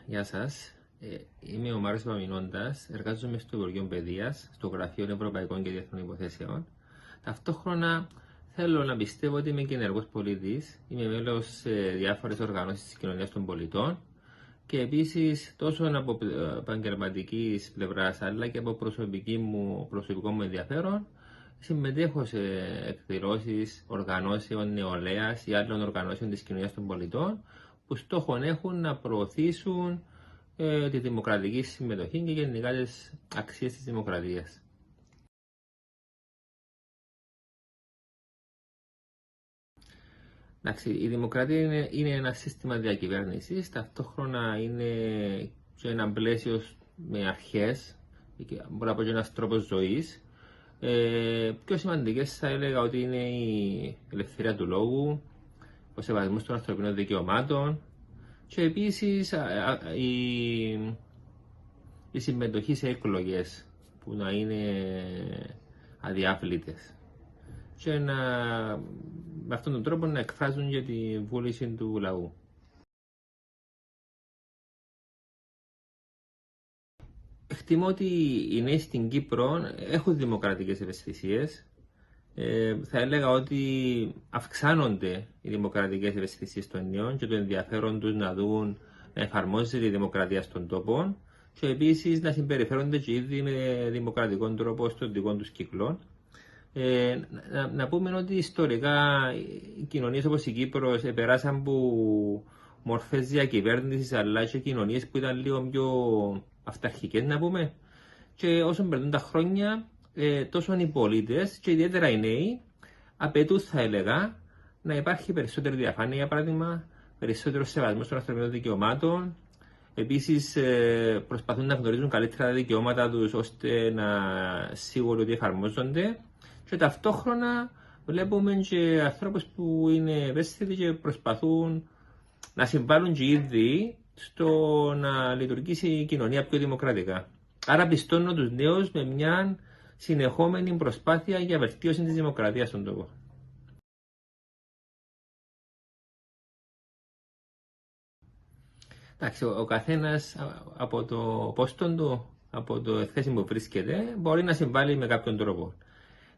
Γεια σας. Είμαι ο Μάριος Παπαμινώντας, εργάζομαι στο Υπουργείο Παιδείας, στο Γραφείο Ευρωπαϊκών και Διεθνών Υποθέσεων. Ταυτόχρονα θέλω να πιστεύω ότι είμαι και ενεργός πολίτης, είμαι μέλος σε διάφορες οργανώσεις της κοινωνίας των πολιτών και επίσης τόσο από επαγγελματικής πλευράς αλλά και από προσωπικό μου ενδιαφέρον συμμετέχω σε εκδηλώσεις οργανώσεων νεολαίας ή άλλων οργανώσεων της κοινωνίας των πολιτών που στόχο έχουν να προωθήσουν τη δημοκρατική συμμετοχή και γενικά τις αξίες της δημοκρατίας. Εντάξει, η δημοκρατία είναι ένα σύστημα διακυβέρνησης, ταυτόχρονα είναι και ένα πλαίσιο με αρχές, μπορεί να πω και ένας τρόπος ζωής. Πιο σημαντικές θα έλεγα ότι είναι η ελευθερία του λόγου, ο σεβασμός των ανθρωπίνων δικαιωμάτων και επίσης η συμμετοχή σε εκλογές που να είναι αδιάβλητες και με αυτόν τον τρόπο να εκφράζουν για τη βούληση του λαού. Εκτιμώ ότι οι νέοι στην Κύπρο έχουν δημοκρατικές ευαισθησίες. Θα έλεγα ότι αυξάνονται οι δημοκρατικές ευαισθησίες των νέων και το ενδιαφέρον τους να δουν να εφαρμόζεται η δημοκρατία στον τόπο και επίσης να συμπεριφέρονται και ήδη με δημοκρατικό τρόπο στον δικό τους κύκλο. Να πούμε ότι ιστορικά οι κοινωνίες όπως η Κύπρος περάσαν από μορφές διακυβέρνησης αλλά και κοινωνίες που ήταν λίγο πιο αυταρχικές να πούμε και όσο περνούν τα χρόνια τόσο οι πολίτες και ιδιαίτερα οι νέοι απαιτούν θα έλεγα να υπάρχει περισσότερη διαφάνεια για παράδειγμα, περισσότερο σεβασμός των ανθρωπίνων δικαιωμάτων. Επίσης προσπαθούν να γνωρίζουν καλύτερα τα δικαιώματα τους ώστε να σίγουροι ότι εφαρμόζονται και ταυτόχρονα βλέπουμε και ανθρώπους που είναι ευαίσθητοι και προσπαθούν να συμβάλλουν και ήδη στο να λειτουργήσει η κοινωνία πιο δημοκρατικά. Άρα πιστώνω τους νέους με μια συνεχόμενη προσπάθεια για βελτίωση της δημοκρατίας στον τόπο. Εντάξει, ο καθένας από το πόστον του, από το θέση που βρίσκεται, μπορεί να συμβάλλει με κάποιον τρόπο.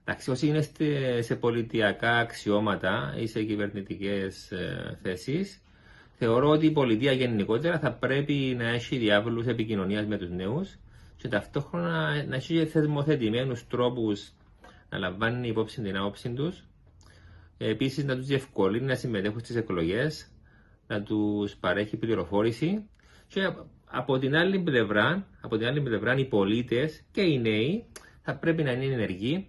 Εντάξει, όσοι είναι σε πολιτιακά αξιώματα ή σε κυβερνητικές θέσεις, θεωρώ ότι η πολιτεία γενικότερα θα πρέπει να έχει διάβολους επικοινωνίας με τους νέους και ταυτόχρονα να έχει θεσμοθετημένους τρόπους να λαμβάνει υπόψη την άποψη τους. Επίσης να τους διευκολύνει να συμμετέχουν στις εκλογές, να τους παρέχει πληροφόρηση και από την άλλη πλευρά οι πολίτες και οι νέοι θα πρέπει να είναι ενεργοί,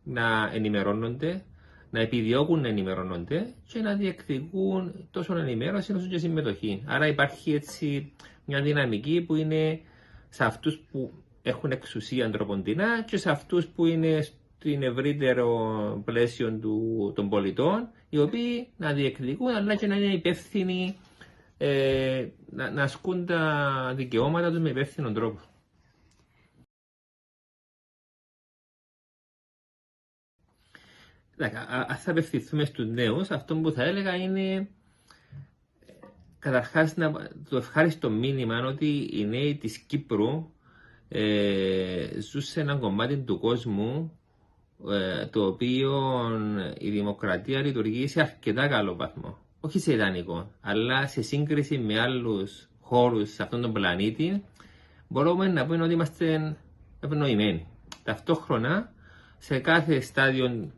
να ενημερώνονται, να επιδιώκουν να ενημερώνονται και να διεκδικούν τόσο ενημέρωση όσο και συμμετοχή. Άρα υπάρχει έτσι μια δυναμική που είναι σε αυτούς που έχουν εξουσία ανθρωποντινά και σε αυτούς που είναι στην ευρύτερο πλαίσιο των πολιτών, οι οποίοι να διεκδικούν αλλά και να είναι υπεύθυνοι να ασκούν τα δικαιώματα τους με υπεύθυνο τρόπο. Αν θα απευθυνθούμε στους νέους, αυτό που θα έλεγα είναι καταρχάς το ευχάριστο μήνυμα ότι οι νέοι της Κύπρου ζουν σε έναν κομμάτι του κόσμου το οποίο η δημοκρατία λειτουργεί σε αρκετά καλό βαθμό. Όχι σε ιδανικό, αλλά σε σύγκριση με άλλους χώρους σε αυτόν τον πλανήτη μπορούμε να πούμε ότι είμαστε ευνοημένοι. Ταυτόχρονα σε κάθε στάδιο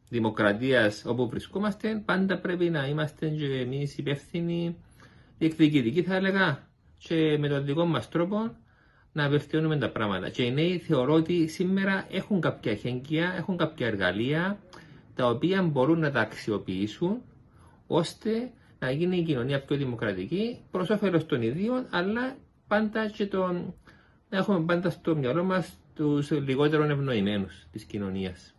δημοκρατίας όπου βρισκόμαστε πάντα πρέπει να είμαστε και εμείς υπεύθυνοι διεκδικητικοί θα έλεγα και με τον δικό μας τρόπο να βελτιώνουμε τα πράγματα. Και οι νέοι θεωρώ ότι σήμερα έχουν κάποια εχέγγυα, έχουν κάποια εργαλεία τα οποία μπορούν να τα αξιοποιήσουν ώστε να γίνει η κοινωνία πιο δημοκρατική προς όφελος των ιδίων αλλά πάντα και να έχουμε πάντα στο μυαλό μας τους λιγότερων ευνοημένους της κοινωνίας.